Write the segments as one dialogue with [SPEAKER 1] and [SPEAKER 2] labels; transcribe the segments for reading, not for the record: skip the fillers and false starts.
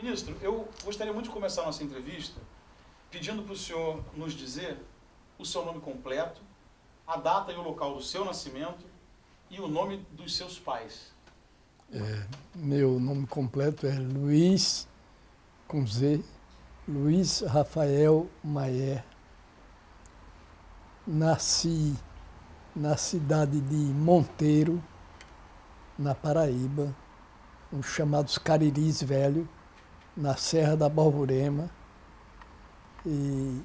[SPEAKER 1] Ministro, eu gostaria muito de começar a nossa entrevista pedindo para o senhor nos dizer o seu nome completo, a data e o local do seu nascimento e o nome dos seus pais.
[SPEAKER 2] Meu nome completo é Luiz, com Z, Luiz Rafael Maier. Nasci na cidade de Monteiro, na Paraíba, os chamados Cariris Velho, na Serra da Borborema, e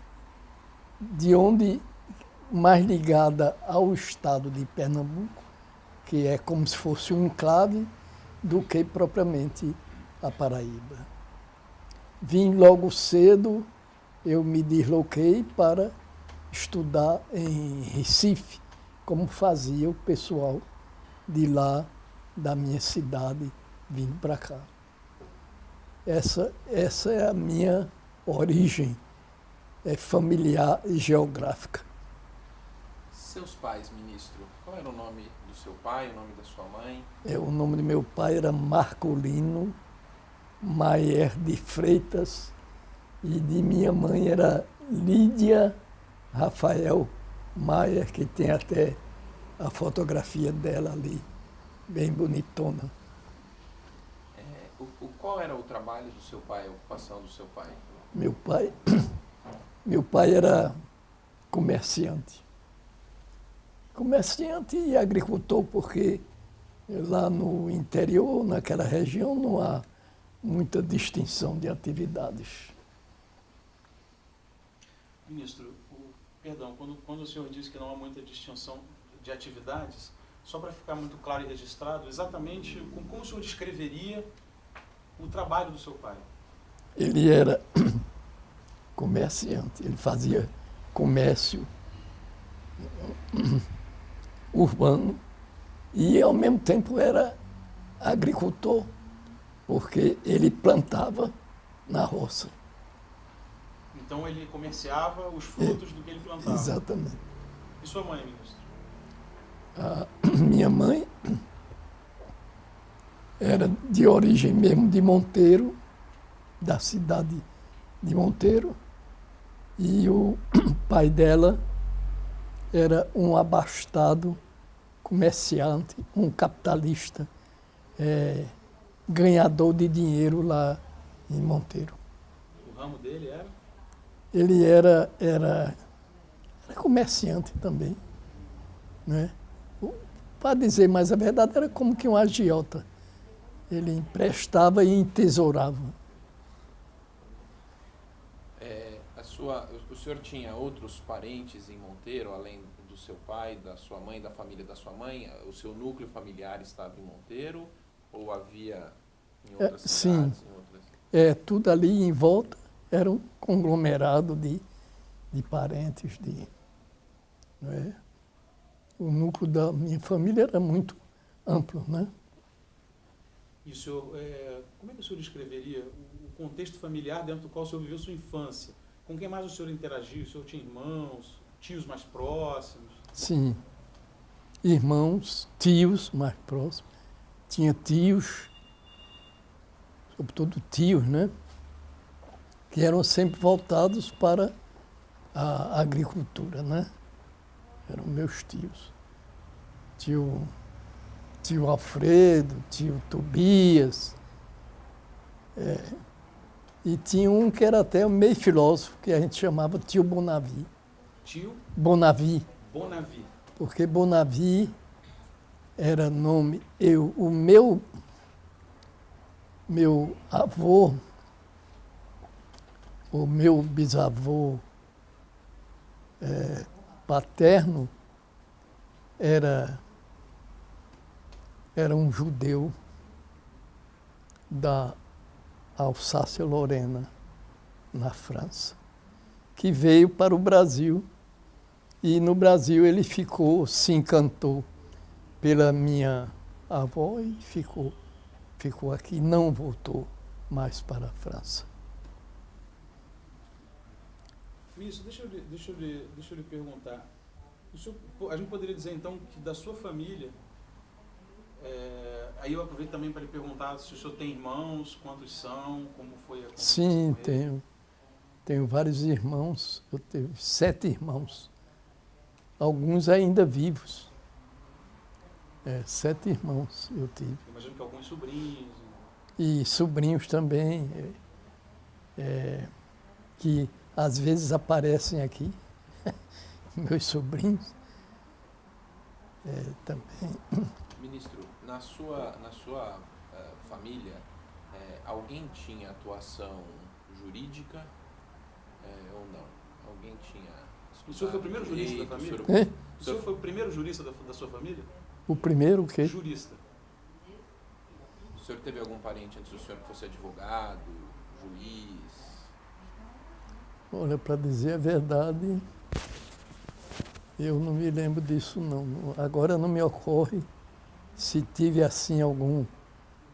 [SPEAKER 2] de onde mais ligada ao estado de Pernambuco, que é como se fosse um enclave, do que propriamente a Paraíba. Vim logo cedo, eu me desloquei para estudar em Recife, como fazia o pessoal de lá, da minha cidade, vindo para cá. Essa é a minha origem familiar e geográfica.
[SPEAKER 3] Seus pais, ministro, qual era o nome do seu pai, o nome da sua mãe?
[SPEAKER 2] O nome do meu pai era Marcolino Maier de Freitas e de minha mãe era Lídia Rafael Maier, que tem até a fotografia dela ali, bem bonitona.
[SPEAKER 3] Qual era o trabalho do seu pai, a ocupação do seu pai?
[SPEAKER 2] Meu pai era comerciante. Comerciante e agricultor, porque lá no interior, naquela região, não há muita distinção de atividades.
[SPEAKER 1] Ministro, perdão, quando o senhor disse que não há muita distinção de atividades, só para ficar muito claro e registrado, exatamente como o senhor descreveria o trabalho do seu pai?
[SPEAKER 2] Ele era comerciante, ele fazia comércio urbano e, ao mesmo tempo, era agricultor, porque ele plantava na roça.
[SPEAKER 1] Então, ele comerciava os frutos do que ele plantava?
[SPEAKER 2] Exatamente.
[SPEAKER 1] E sua mãe, ministro?
[SPEAKER 2] A minha mãe era de origem mesmo de Monteiro, da cidade de Monteiro, e o pai dela era um abastado comerciante, um capitalista, ganhador de dinheiro lá em Monteiro.
[SPEAKER 1] O ramo dele era?
[SPEAKER 2] Ele era comerciante também, né? Para dizer mais a verdade, era como que um agiota. Ele emprestava e entesourava.
[SPEAKER 3] O senhor tinha outros parentes em Monteiro, além do seu pai, da sua mãe, da família da sua mãe? O seu núcleo familiar estava em Monteiro ou havia em outras cidades?
[SPEAKER 2] Sim, tudo ali em volta era um conglomerado de parentes. Né? O núcleo da minha família era muito amplo, né?
[SPEAKER 1] E o senhor, como é que o senhor descreveria o contexto familiar dentro do qual o senhor viveu sua infância? Com quem mais o senhor interagiu? O senhor tinha irmãos, tios mais próximos?
[SPEAKER 2] Sim, irmãos, tios mais próximos. Tinha tios, sobretudo tios, né? Que eram sempre voltados para a agricultura, né? Eram meus tios. Tio Alfredo, tio Tobias. E tinha um que era até meio filósofo, que a gente chamava tio Bonavi.
[SPEAKER 1] Tio?
[SPEAKER 2] Bonavi.
[SPEAKER 1] Bonavi.
[SPEAKER 2] Porque Bonavi era nome... O meu avô, o meu bisavô paterno era um judeu da Alsácia-Lorena, na França, que veio para o Brasil e no Brasil ele se encantou pela minha avó e ficou aqui, não voltou mais para a França.
[SPEAKER 1] Ministro, deixa eu lhe perguntar. A gente poderia dizer então que da sua família, Aí eu aproveito também para lhe perguntar se o senhor tem irmãos, quantos são, como foi a convivência
[SPEAKER 2] Sim,
[SPEAKER 1] com eles?
[SPEAKER 2] tenho vários irmãos. Eu tenho 7 irmãos. Alguns ainda vivos. 7 irmãos eu tive.
[SPEAKER 1] Imagino que alguns sobrinhos.
[SPEAKER 2] E sobrinhos também, que às vezes aparecem aqui. Meus sobrinhos também.
[SPEAKER 3] Ministro, na sua família, alguém tinha atuação jurídica ou não? Alguém tinha...
[SPEAKER 1] O senhor foi o primeiro jurista da família? O senhor foi o primeiro jurista da sua família?
[SPEAKER 2] O primeiro o quê?
[SPEAKER 1] Jurista.
[SPEAKER 3] O senhor teve algum parente antes do senhor que fosse advogado, juiz?
[SPEAKER 2] Olha, para dizer a verdade, eu não me lembro disso não. Agora não me ocorre se tive assim algum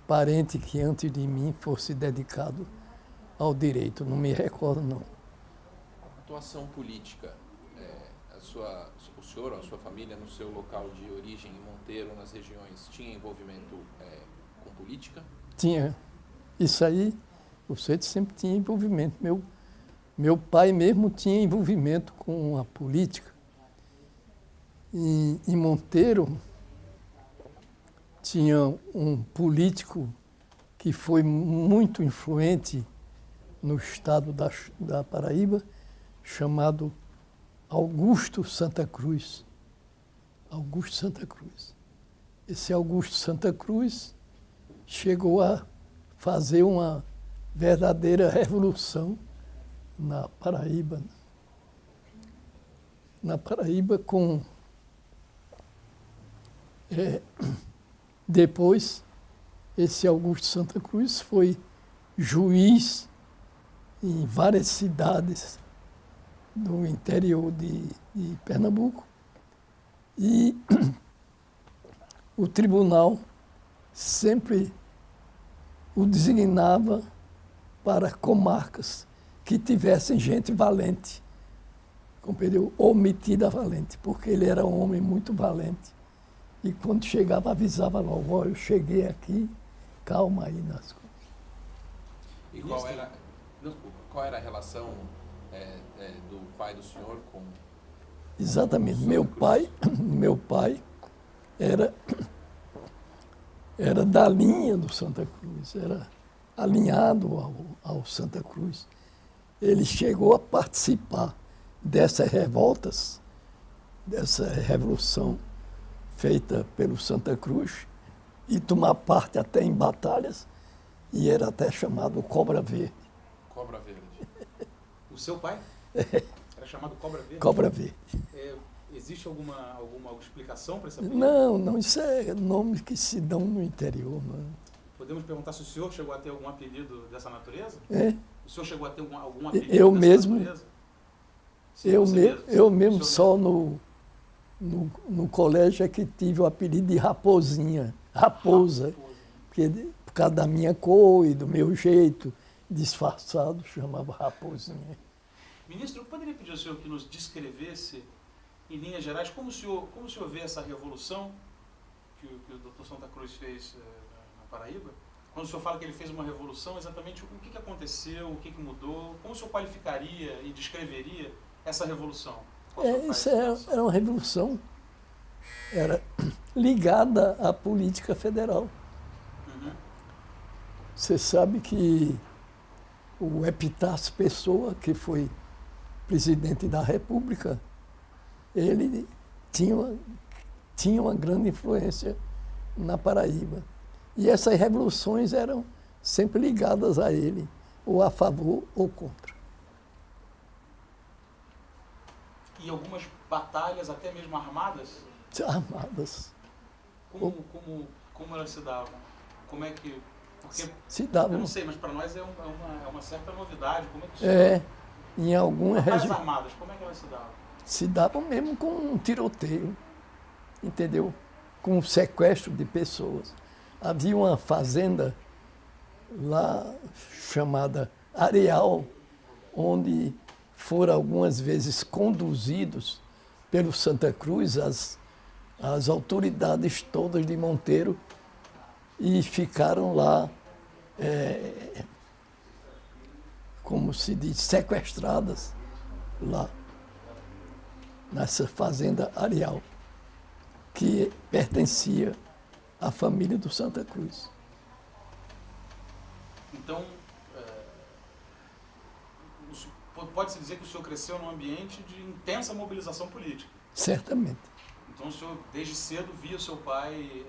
[SPEAKER 2] parente que antes de mim fosse dedicado ao direito. Não me recordo não.
[SPEAKER 3] Atuação política. O senhor ou a sua família no seu local de origem em Monteiro, nas regiões, tinha envolvimento com política?
[SPEAKER 2] Tinha. Isso aí, o Ceito sempre tinha envolvimento. Meu pai mesmo tinha envolvimento com a política. Em Monteiro, tinha um político que foi muito influente no estado da Paraíba, chamado Augusto Santa Cruz. Augusto Santa Cruz. Esse Augusto Santa Cruz chegou a fazer uma verdadeira revolução na Paraíba. Na Paraíba, depois, esse Augusto Santa Cruz foi juiz em várias cidades do interior de Pernambuco e o tribunal sempre o designava para comarcas que tivessem gente valente, compreendeu? Ou metida valente, porque ele era um homem muito valente. E quando chegava, avisava logo: olha, eu cheguei aqui, calma aí nas coisas.
[SPEAKER 3] E qual era a relação do pai do senhor com...
[SPEAKER 2] Exatamente. Meu pai era da linha do Santa Cruz, era alinhado ao Santa Cruz. Ele chegou a participar dessas revoltas, dessa revolução feita pelo Santa Cruz e tomar parte até em batalhas, e era até chamado Cobra Verde.
[SPEAKER 3] Cobra Verde.
[SPEAKER 1] O seu pai? Era chamado Cobra Verde?
[SPEAKER 2] Cobra Verde.
[SPEAKER 1] Existe alguma explicação para esse apelido?
[SPEAKER 2] Não, isso é nome que se dão no interior. Não.
[SPEAKER 1] Podemos perguntar se o senhor chegou a ter algum apelido dessa natureza? O senhor chegou a ter algum apelido
[SPEAKER 2] eu
[SPEAKER 1] dessa
[SPEAKER 2] mesmo,
[SPEAKER 1] natureza? Sim,
[SPEAKER 2] eu mesmo só no colégio é que tive o apelido de Raposinha, Raposa, porque por causa da minha cor e do meu jeito disfarçado, chamava Raposinha.
[SPEAKER 1] Ministro, eu poderia pedir ao senhor que nos descrevesse, em linhas gerais, como o senhor vê essa revolução que o Dr. Santa Cruz fez na Paraíba? Quando o senhor fala que ele fez uma revolução, exatamente o que aconteceu, o que mudou, como o senhor qualificaria e descreveria essa revolução?
[SPEAKER 2] Isso era uma revolução, era ligada à política federal.
[SPEAKER 1] Uhum.
[SPEAKER 2] Você sabe que o Epitácio Pessoa, que foi presidente da República, ele tinha uma grande influência na Paraíba. E essas revoluções eram sempre ligadas a ele, ou a favor ou contra.
[SPEAKER 1] E algumas batalhas, até mesmo armadas?
[SPEAKER 2] Armadas.
[SPEAKER 1] Como elas se davam? Como é que... Porque,
[SPEAKER 2] se davam.
[SPEAKER 1] Eu não sei, mas para nós é uma certa novidade. Como é que isso
[SPEAKER 2] em algumas
[SPEAKER 1] regiões armadas, como é que elas se davam?
[SPEAKER 2] Se davam mesmo com um tiroteio, entendeu? Com um sequestro de pessoas. Havia uma fazenda lá chamada Areal, onde foram algumas vezes conduzidos pelo Santa Cruz as autoridades todas de Monteiro e ficaram lá, como se diz, sequestradas lá, nessa fazenda Areal, que pertencia à família do Santa Cruz.
[SPEAKER 1] Então, pode-se dizer que o senhor cresceu num ambiente de intensa mobilização política.
[SPEAKER 2] Certamente.
[SPEAKER 1] Então o senhor, desde cedo, via o seu pai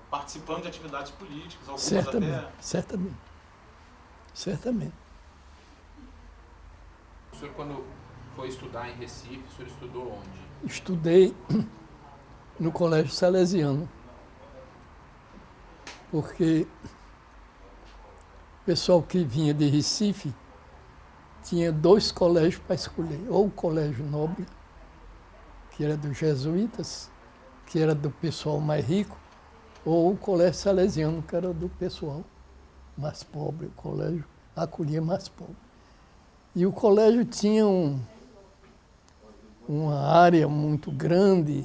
[SPEAKER 1] participando de atividades políticas, algumas
[SPEAKER 2] Certamente,
[SPEAKER 1] até...
[SPEAKER 2] certamente. Certamente.
[SPEAKER 3] O senhor, quando foi estudar em Recife, o senhor estudou onde?
[SPEAKER 2] Estudei no Colégio Salesiano, porque o pessoal que vinha de Recife tinha 2 colégios para escolher, ou o Colégio Nobre, que era dos jesuítas, que era do pessoal mais rico, ou o Colégio Salesiano, que era do pessoal mais pobre, o colégio acolhia mais pobre. E o colégio tinha uma área muito grande,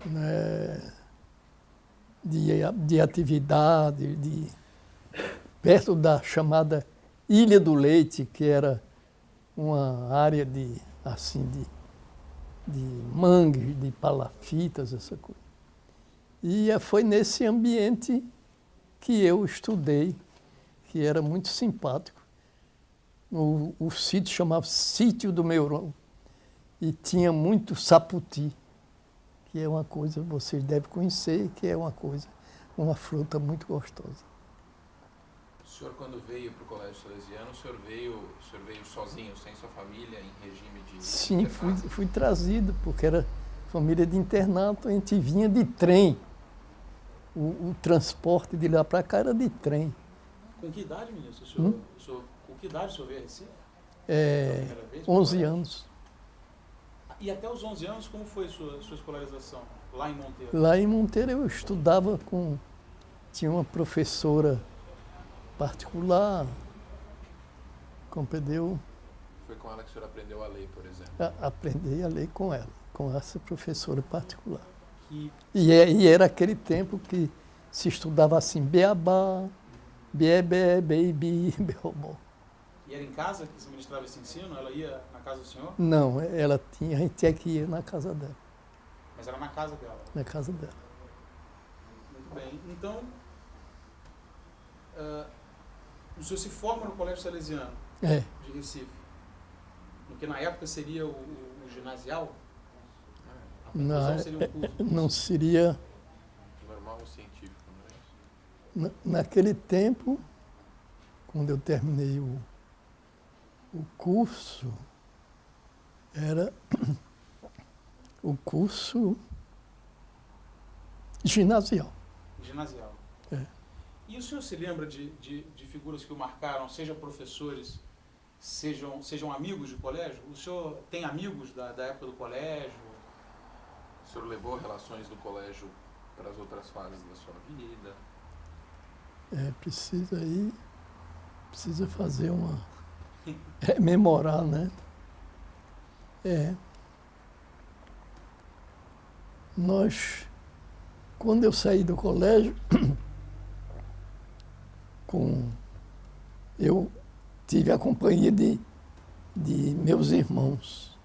[SPEAKER 2] né, de atividade, perto da chamada Ilha do Leite, que era uma área de mangues, de palafitas, essa coisa. E foi nesse ambiente que eu estudei, que era muito simpático. O sítio chamava Sítio do Meurão, e tinha muito saputi, que é uma coisa que vocês devem conhecer, que é uma fruta muito gostosa.
[SPEAKER 3] O senhor, quando veio para o Colégio Salesiano, o senhor veio sozinho, sem sua família, em regime de...
[SPEAKER 2] Sim, fui trazido, porque era família de internato, a gente vinha de trem. O transporte de lá para cá era de trem.
[SPEAKER 1] Com que idade, ministro? Com que idade o senhor veio a Recife?
[SPEAKER 2] 11 anos.
[SPEAKER 1] E até os 11 anos, como foi sua escolarização lá em Monteiro?
[SPEAKER 2] Lá em Monteiro eu estudava tinha uma professora particular, compreendeu?
[SPEAKER 3] Foi com ela que o senhor aprendeu a ler, por exemplo?
[SPEAKER 2] Aprendi a ler com ela, com essa professora particular.
[SPEAKER 1] E
[SPEAKER 2] E era aquele tempo que se estudava assim, beabá, biebé, beibi, beobó.
[SPEAKER 1] E era em casa que se ministrava esse ensino? Ela ia na casa do senhor?
[SPEAKER 2] Não, a gente tinha que ir na casa dela,
[SPEAKER 1] Mas era na casa dela.
[SPEAKER 2] na casa dela.
[SPEAKER 1] Muito bem. Então, o senhor se forma no Colégio Salesiano de Recife, no que na época seria o ginasial? A conclusão seria um curso.
[SPEAKER 2] Não seria...
[SPEAKER 3] Normal ou científico, não é isso?
[SPEAKER 2] Naquele tempo, quando eu terminei o curso, era o curso ginasial.
[SPEAKER 1] Ginasial.
[SPEAKER 2] É.
[SPEAKER 1] E o senhor se lembra de figuras que o marcaram, seja professores, sejam amigos de colégio? O senhor tem amigos da época do colégio?
[SPEAKER 3] O senhor levou relações do colégio para as outras fases da sua vida?
[SPEAKER 2] Precisa fazer rememorar, né? Quando eu saí do colégio, eu tive a companhia de meus irmãos.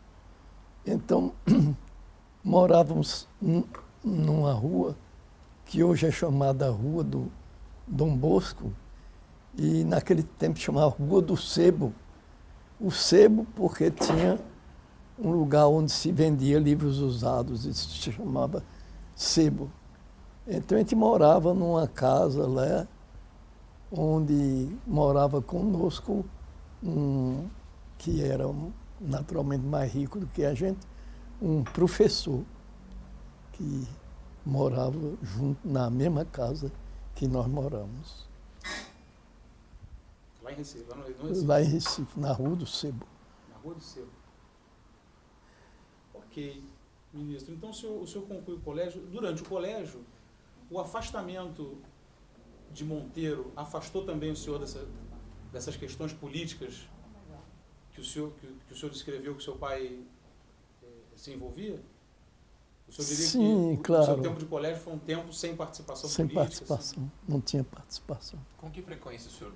[SPEAKER 2] Então, morávamos numa rua que hoje é chamada Rua do Dom Bosco, e naquele tempo chamava Rua do Sebo. O Sebo porque tinha um lugar onde se vendia livros usados, isso se chamava Sebo. Então a gente morava numa casa lá, onde morava conosco que era naturalmente mais rico do que a gente, um professor que morava junto na mesma casa que nós moramos.
[SPEAKER 1] Lá em Recife? Lá no Recife?
[SPEAKER 2] Lá em Recife, na Rua do Sebo.
[SPEAKER 1] Na Rua do Sebo. Ok, ministro. Então o senhor conclui o colégio. Durante o colégio, o afastamento de Monteiro afastou também o senhor dessas questões políticas que o senhor descreveu que o seu pai se envolvia? O senhor diria
[SPEAKER 2] Sim,
[SPEAKER 1] que
[SPEAKER 2] claro.
[SPEAKER 1] o seu tempo de colégio foi um tempo sem participação
[SPEAKER 2] Sem
[SPEAKER 1] política?
[SPEAKER 2] participação, não tinha participação.
[SPEAKER 3] Com que frequência o senhor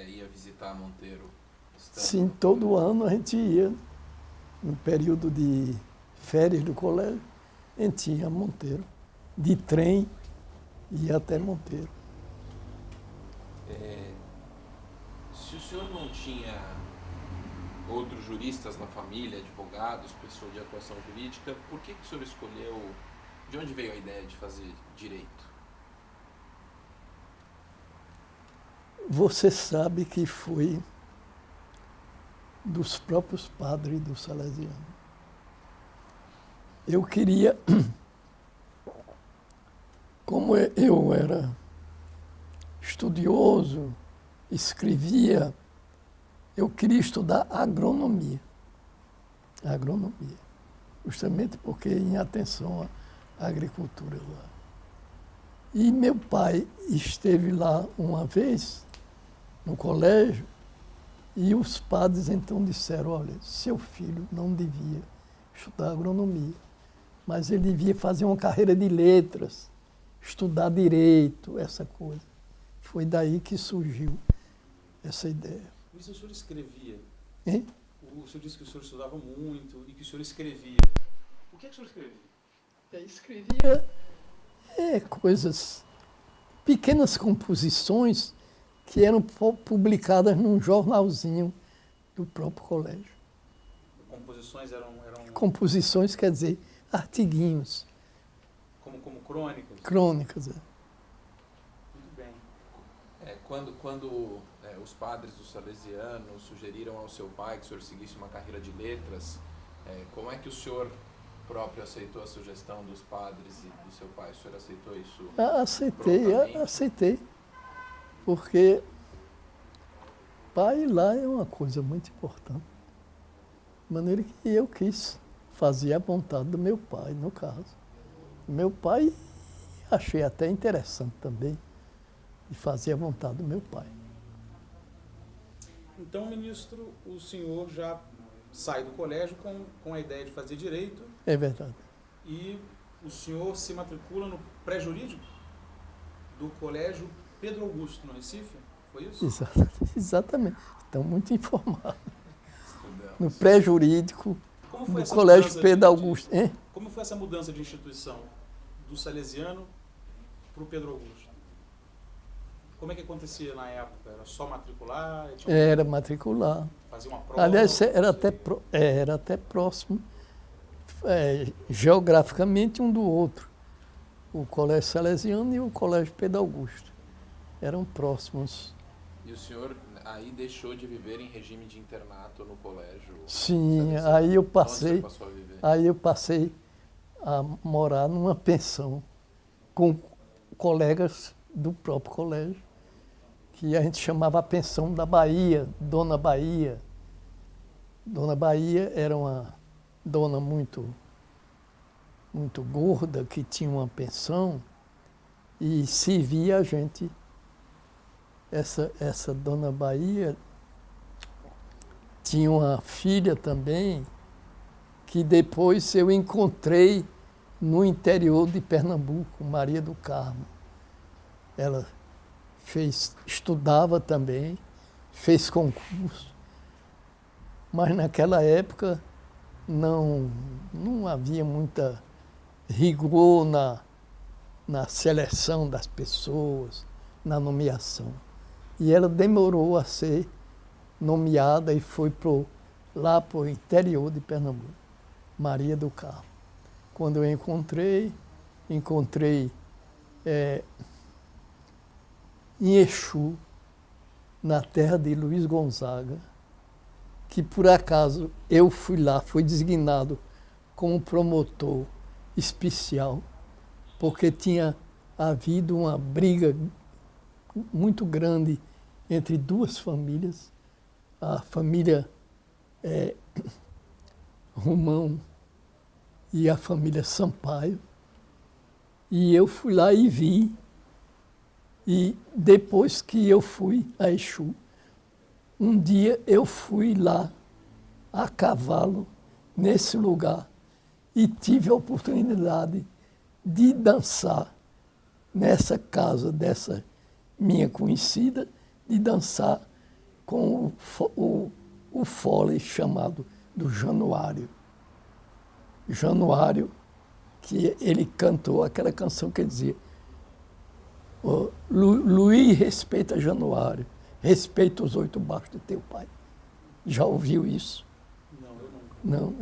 [SPEAKER 3] ia visitar Monteiro? estando
[SPEAKER 2] Sim,
[SPEAKER 3] no
[SPEAKER 2] todo
[SPEAKER 3] colégio?
[SPEAKER 2] ano a gente ia, no período de férias do colégio, a gente ia a Monteiro, de trem, ia até Monteiro.
[SPEAKER 3] Se o senhor não tinha outros juristas na família, advogados, pessoas de atuação jurídica, por que o senhor escolheu, de onde veio a ideia de fazer direito?
[SPEAKER 2] Você sabe que foi dos próprios padres do Salesiano. Eu queria, como eu era estudioso, escrevia, eu queria estudar agronomia. Agronomia. Justamente porque em atenção à agricultura lá. E meu pai esteve lá uma vez, no colégio, e os padres então disseram, olha, seu filho não devia estudar agronomia, mas ele devia fazer uma carreira de letras, estudar direito, essa coisa. Foi daí que surgiu essa ideia.
[SPEAKER 1] Mas o senhor escrevia?
[SPEAKER 2] Hein?
[SPEAKER 1] O senhor disse que o senhor estudava muito e que o senhor escrevia. O que é que o senhor escrevia?
[SPEAKER 2] Eu escrevia coisas, pequenas composições que eram publicadas num jornalzinho do próprio colégio.
[SPEAKER 1] Composições eram
[SPEAKER 2] Composições quer dizer artiguinhos,
[SPEAKER 1] como crônicas?
[SPEAKER 2] crônicas.
[SPEAKER 1] Muito bem.
[SPEAKER 3] Quando os padres do Salesiano sugeriram ao seu pai que o senhor seguisse uma carreira de letras, como é que o senhor próprio aceitou a sugestão dos padres e do seu pai? O senhor aceitou isso? Prontamente?
[SPEAKER 2] Aceitei. Porque pai lá é uma coisa muito importante. De maneira que eu quis fazer a vontade do meu pai, no caso. Meu pai, achei até interessante também, de fazer a vontade do meu pai.
[SPEAKER 1] Então, ministro, o senhor já sai do colégio com a ideia de fazer direito
[SPEAKER 2] É verdade.
[SPEAKER 1] e o senhor se matricula no pré-jurídico do colégio Pedro Augusto, no Recife? Foi isso?
[SPEAKER 2] Exatamente. Estão muito informados.
[SPEAKER 3] Estudamos.
[SPEAKER 2] No pré-jurídico
[SPEAKER 1] Como foi
[SPEAKER 2] do
[SPEAKER 1] essa
[SPEAKER 2] Colégio
[SPEAKER 1] mudança
[SPEAKER 2] Pedro Augusto. Hein?
[SPEAKER 1] Como foi essa mudança de instituição do Salesiano para o Pedro Augusto? Como é que acontecia na época? Era só matricular?
[SPEAKER 2] Era matricular.
[SPEAKER 1] Fazia uma prova?
[SPEAKER 2] Aliás, era até próximo, geograficamente, um do outro. O Colégio Salesiano e o Colégio Pedro Augusto. Eram próximos.
[SPEAKER 3] E o senhor aí deixou de viver em regime de internato no colégio?
[SPEAKER 2] Sim,
[SPEAKER 3] Salesiano?
[SPEAKER 2] aí eu
[SPEAKER 3] Onde o
[SPEAKER 2] passei,
[SPEAKER 3] senhor passou a viver?
[SPEAKER 2] aí eu passei a morar numa pensão com colegas do próprio colégio, que a gente chamava a pensão da Bahia, Dona Bahia. Dona Bahia era uma dona muito gorda, que tinha uma pensão e servia a gente. Essa Dona Bahia tinha uma filha também, que depois eu encontrei no interior de Pernambuco, Maria do Carmo. Ela estudava também, fez concurso, mas naquela época não havia muita rigor na seleção das pessoas, na nomeação. E ela demorou a ser nomeada e foi lá para o interior de Pernambuco, Maria do Carmo. Quando eu encontrei em Exu, na terra de Luiz Gonzaga, que por acaso eu fui lá, fui designado como promotor especial, porque tinha havido uma briga muito grande entre duas famílias, a família Romão e a família Sampaio, e eu fui lá e vi. E depois que eu fui a Exu, um dia eu fui lá a cavalo, nesse lugar, e tive a oportunidade de dançar nessa casa dessa minha conhecida, de dançar com o fole chamado do Januário. Januário, que ele cantou aquela canção que dizia: Luís respeita Januário, respeita os 8 baixos do teu pai. Já ouviu isso?
[SPEAKER 1] Não, eu nunca.
[SPEAKER 2] Não,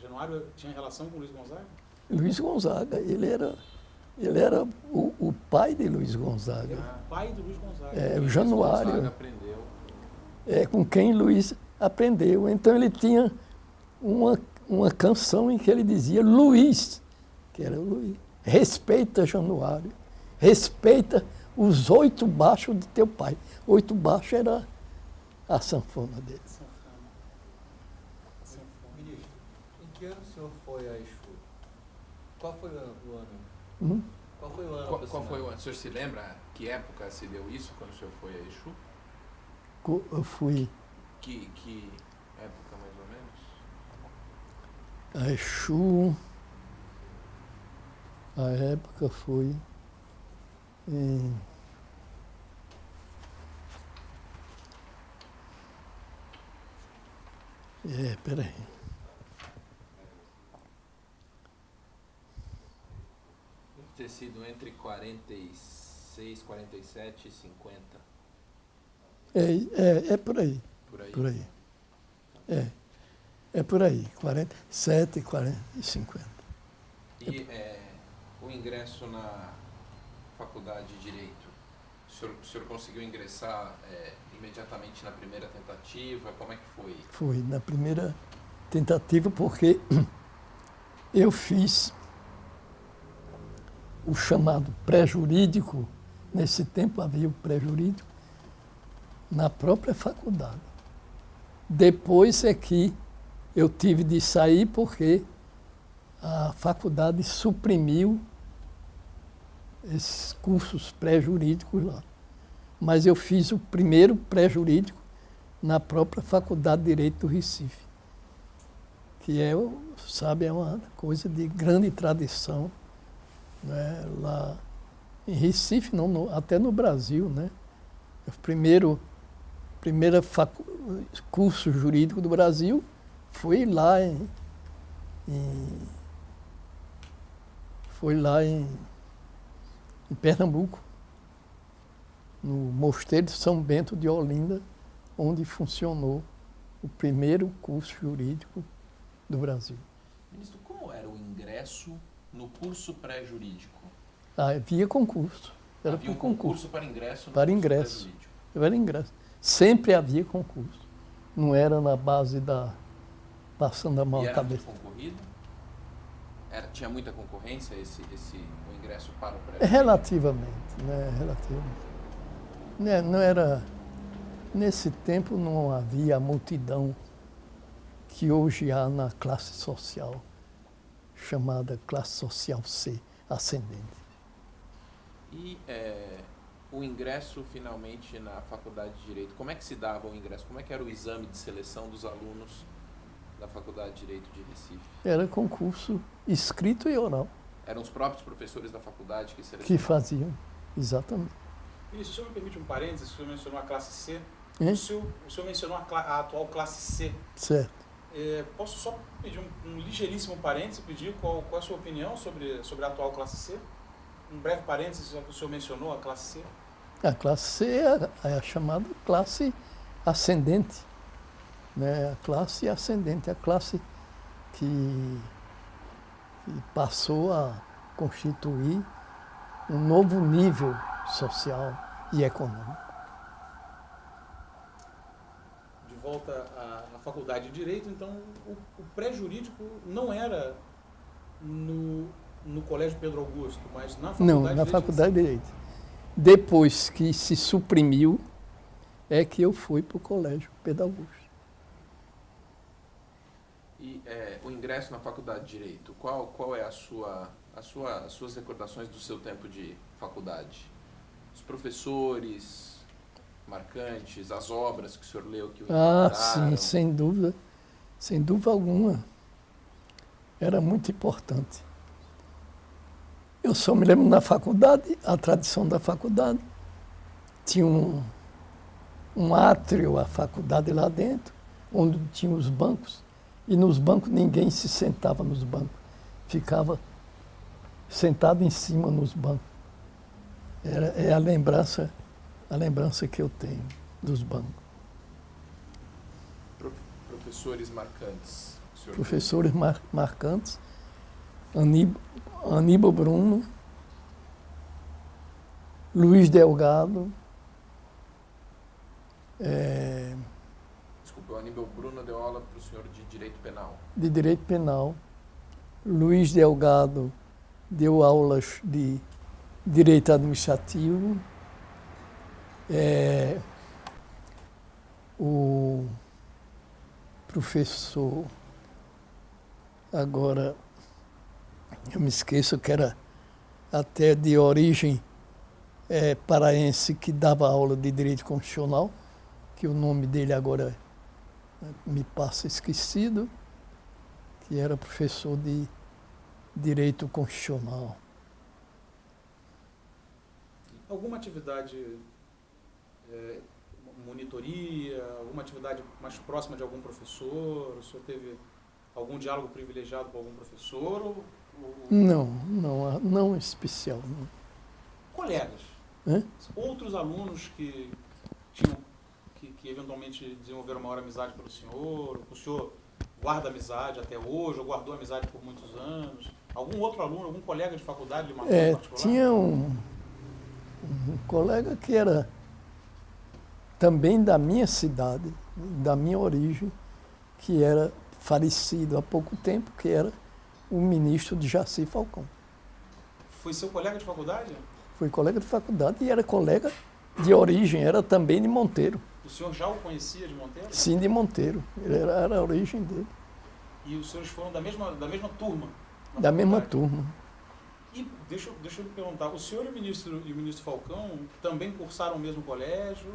[SPEAKER 1] Januário tinha relação com o Luiz Gonzaga?
[SPEAKER 2] Luiz Gonzaga, ele era o pai de Luiz Gonzaga.
[SPEAKER 1] Pai do Luiz Gonzaga.
[SPEAKER 2] É, o
[SPEAKER 3] Luiz
[SPEAKER 2] Januário.
[SPEAKER 3] Gonzaga aprendeu.
[SPEAKER 2] É com quem Luiz aprendeu. Então ele tinha uma canção em que ele dizia: Luiz, que era o Luiz, respeita Januário, respeita os 8 baixos do teu pai. 8 baixos era a sanfona dele.
[SPEAKER 4] Ministro, em que ano o senhor foi a Exu? Qual foi o ano?
[SPEAKER 2] Hum?
[SPEAKER 4] Qual foi o ano?
[SPEAKER 3] Qual foi
[SPEAKER 4] aproximado?
[SPEAKER 3] o ano? O senhor se lembra que época se deu isso quando o senhor foi a Exu?
[SPEAKER 2] Eu fui
[SPEAKER 3] Que época mais ou menos?
[SPEAKER 2] a Exu, a época foi em... peraí.
[SPEAKER 3] Deve ter sido entre 46, 47 e 50.
[SPEAKER 2] É por aí,
[SPEAKER 3] Por aí.
[SPEAKER 2] por aí. É por aí, 47, 40 e 50.
[SPEAKER 3] E o ingresso na faculdade de Direito, o senhor conseguiu ingressar imediatamente na primeira tentativa? Como é que foi?
[SPEAKER 2] Foi na primeira tentativa porque eu fiz o chamado pré-jurídico. Nesse tempo havia o pré-jurídico na própria faculdade. Depois é que eu tive de sair porque a faculdade suprimiu esses cursos pré-jurídicos lá. Mas eu fiz o primeiro pré-jurídico na própria Faculdade de Direito do Recife, que sabe, é uma coisa de grande tradição, né? Lá em Recife, não, até no Brasil, né? O primeiro curso jurídico do Brasil foi lá em Pernambuco, no Mosteiro de São Bento de Olinda, onde funcionou o primeiro curso jurídico do Brasil.
[SPEAKER 3] Ministro, como era o ingresso no curso pré-jurídico?
[SPEAKER 2] Havia concurso. Era
[SPEAKER 3] Havia um
[SPEAKER 2] por concurso.
[SPEAKER 3] concurso para ingresso no
[SPEAKER 2] Para
[SPEAKER 3] curso
[SPEAKER 2] ingresso.
[SPEAKER 3] pré-jurídico.
[SPEAKER 2] Era ingresso. Sempre havia concurso. Não era na base passando a mão
[SPEAKER 3] E
[SPEAKER 2] à
[SPEAKER 3] era muito
[SPEAKER 2] cabeça.
[SPEAKER 3] concorrido? Tinha muita concorrência o ingresso para o
[SPEAKER 2] É
[SPEAKER 3] pré-jurídico?
[SPEAKER 2] relativamente, né? Relativamente. Não era... Nesse tempo não havia a multidão que hoje há na classe social, chamada classe social C, ascendente.
[SPEAKER 3] E o ingresso finalmente na faculdade de Direito, como é que se dava o ingresso? Como é que era o exame de seleção dos alunos da faculdade de Direito de Recife?
[SPEAKER 2] Era concurso escrito e oral
[SPEAKER 3] Eram os próprios professores da faculdade que
[SPEAKER 2] que
[SPEAKER 3] selecionavam?
[SPEAKER 2] faziam, exatamente.
[SPEAKER 1] Ministro, o senhor me permite um parênteses? O senhor mencionou a classe C.
[SPEAKER 2] Hein?
[SPEAKER 1] O senhor mencionou a atual classe C.
[SPEAKER 2] Certo.
[SPEAKER 1] Posso só pedir um ligeiríssimo parênteses, pedir qual é a sua opinião sobre a atual classe C? Um breve parênteses, já que o senhor mencionou a classe C.
[SPEAKER 2] A classe C é a chamada classe ascendente, né? A classe ascendente, a classe que passou a constituir um novo nível social e econômico.
[SPEAKER 1] De volta à faculdade de Direito, então o pré-jurídico não era no Colégio Pedro Augusto, mas na faculdade
[SPEAKER 2] Não,
[SPEAKER 1] de
[SPEAKER 2] na
[SPEAKER 1] Direito.
[SPEAKER 2] faculdade de Direito. Depois que se suprimiu, é que eu fui para o Colégio Pedro Augusto.
[SPEAKER 3] E o ingresso na faculdade de Direito, qual é as suas recordações do seu tempo de faculdade? Os professores marcantes, as obras que o senhor leu que o
[SPEAKER 2] Ah,
[SPEAKER 3] impactaram?
[SPEAKER 2] sim, sem dúvida alguma. era muito importante. Eu só me lembro na faculdade, a tradição da faculdade, tinha um átrio, a faculdade lá dentro, onde tinha os bancos, e nos bancos ninguém se sentava nos bancos, ficava sentado em cima nos bancos. É a lembrança que eu tenho dos bancos.
[SPEAKER 3] Professores marcantes. O senhor
[SPEAKER 2] Professores marcantes, Aníbal Bruno, Luiz Delgado,
[SPEAKER 3] Desculpa, o Aníbal Bruno deu aula para o senhor de Direito Penal.
[SPEAKER 2] de Direito Penal, Luiz Delgado deu aulas de Direito Administrativo, o professor, agora eu me esqueço que era até de origem paraense, que dava aula de Direito Constitucional, que o nome dele agora me passa esquecido, que era professor de Direito Constitucional.
[SPEAKER 1] Alguma atividade, monitoria, alguma atividade mais próxima de algum professor? O senhor teve algum diálogo privilegiado com algum professor?
[SPEAKER 2] Não especial. Não.
[SPEAKER 1] Colegas?
[SPEAKER 2] Hã?
[SPEAKER 1] Outros alunos que tinham, que eventualmente desenvolveram maior amizade pelo senhor? O senhor guarda amizade até hoje, ou guardou amizade por muitos anos? Algum outro aluno, algum colega de faculdade de marcou em particular?
[SPEAKER 2] Tinha um colega que era também da minha cidade, da minha origem, que era falecido há pouco tempo, que era o ministro de Jaci Falcão.
[SPEAKER 1] Foi seu colega de faculdade?
[SPEAKER 2] Foi colega de faculdade e era colega de origem, era também de Monteiro.
[SPEAKER 1] O senhor já o conhecia de Monteiro?
[SPEAKER 2] Sim, de Monteiro. Era a origem dele.
[SPEAKER 1] E os senhores foram da mesma turma?
[SPEAKER 2] Da mesma turma.
[SPEAKER 1] E deixa eu lhe perguntar, o senhor e o ministro Falcão também cursaram o mesmo colégio?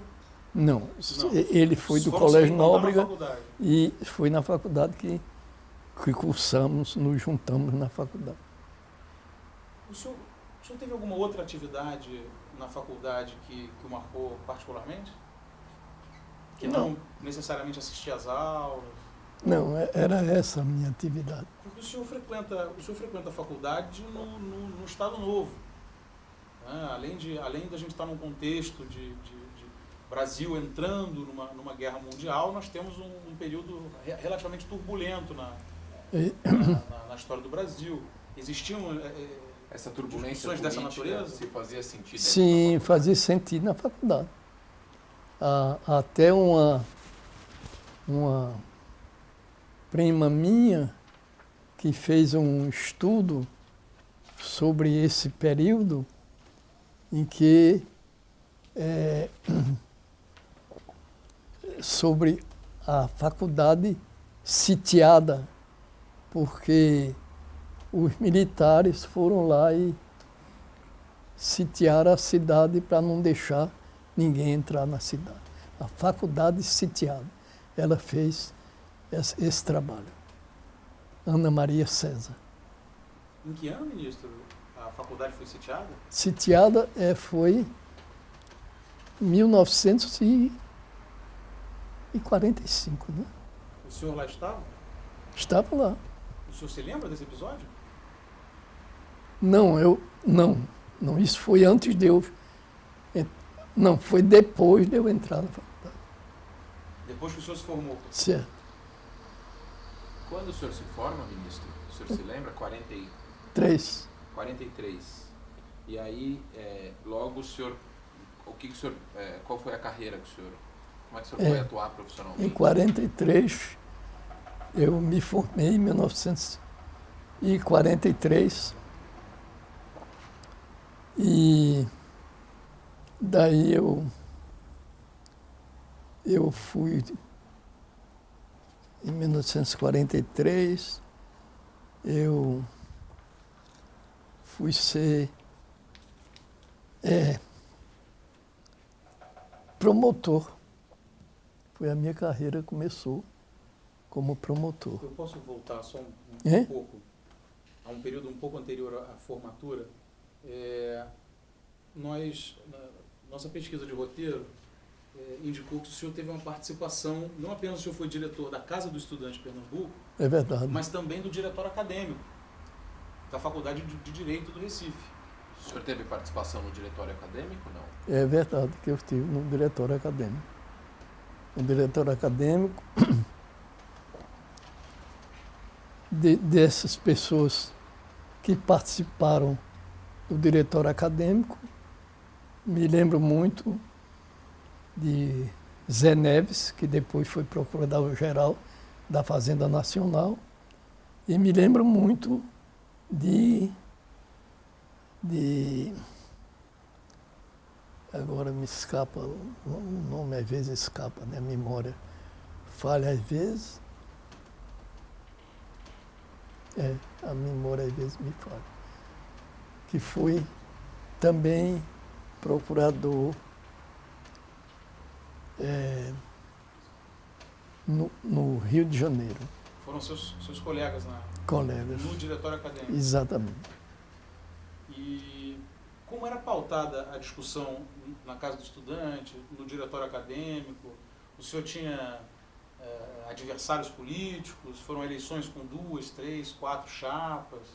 [SPEAKER 2] Não, ele foi do
[SPEAKER 1] Foram se
[SPEAKER 2] Colégio
[SPEAKER 1] encontrar na
[SPEAKER 2] Nóbrega
[SPEAKER 1] faculdade.
[SPEAKER 2] e foi na faculdade que cursamos, nos juntamos na faculdade.
[SPEAKER 1] O senhor teve alguma outra atividade na faculdade que o marcou particularmente? Que não necessariamente assistia às aulas?
[SPEAKER 2] Não, era essa a minha atividade.
[SPEAKER 1] Porque o senhor frequenta a faculdade no Estado Novo. Né? Além da gente estar num contexto de Brasil entrando numa guerra mundial, nós temos um período relativamente turbulento na história do Brasil. Existiam
[SPEAKER 3] essa turbulência
[SPEAKER 1] discussões dessa natureza?
[SPEAKER 3] se fazia sentido?
[SPEAKER 2] Sim, fazia sentido na faculdade. Até uma prima minha que fez um estudo sobre esse período em que sobre a faculdade sitiada, porque os militares foram lá e sitiaram a cidade para não deixar ninguém entrar na cidade. A faculdade sitiada. Ela fez esse trabalho. Ana Maria César.
[SPEAKER 1] Em que ano, ministro, a faculdade foi sitiada?
[SPEAKER 2] Sitiada foi em 1945, né?
[SPEAKER 1] O senhor lá estava?
[SPEAKER 2] Estava lá.
[SPEAKER 1] O senhor se lembra desse episódio?
[SPEAKER 2] Não, isso foi antes de eu... Não, foi depois de eu entrar na faculdade.
[SPEAKER 1] Depois que o senhor se formou?
[SPEAKER 2] Certo.
[SPEAKER 3] Quando o senhor se forma, ministro, o senhor se lembra?
[SPEAKER 2] 3.
[SPEAKER 3] 43. E aí, logo o senhor... qual foi a carreira que o senhor... Como é que o senhor foi atuar profissionalmente?
[SPEAKER 2] Em 43, eu me formei em 1943. E daí eu fui, em 1943, eu fui ser promotor. Foi a minha carreira, começou como promotor.
[SPEAKER 1] Eu posso voltar só um
[SPEAKER 2] É?
[SPEAKER 1] pouco? a um período um pouco anterior à formatura, nossa pesquisa de roteiro indicou que o senhor teve uma participação, não apenas o senhor foi diretor da Casa do Estudante de Pernambuco,
[SPEAKER 2] É verdade.
[SPEAKER 1] mas também do diretório acadêmico da Faculdade de Direito do Recife.
[SPEAKER 3] O senhor teve participação no diretório acadêmico, não?
[SPEAKER 2] É verdade que eu estive no diretório acadêmico. No diretório acadêmico, dessas pessoas que participaram do diretório acadêmico, me lembro muito de Zé Neves, que depois foi procurador-geral da Fazenda Nacional, e me lembro muito de agora me escapa, o nome às vezes escapa, né? A memória falha às vezes. A memória às vezes me falha. Que foi também procurador no Rio de Janeiro.
[SPEAKER 1] Foram seus colegas
[SPEAKER 2] Colegas.
[SPEAKER 1] no diretório acadêmico.
[SPEAKER 2] Exatamente.
[SPEAKER 1] E como era pautada a discussão na Casa do Estudante, no diretório acadêmico? O senhor tinha adversários políticos? Foram eleições com 2, 3, 4 chapas?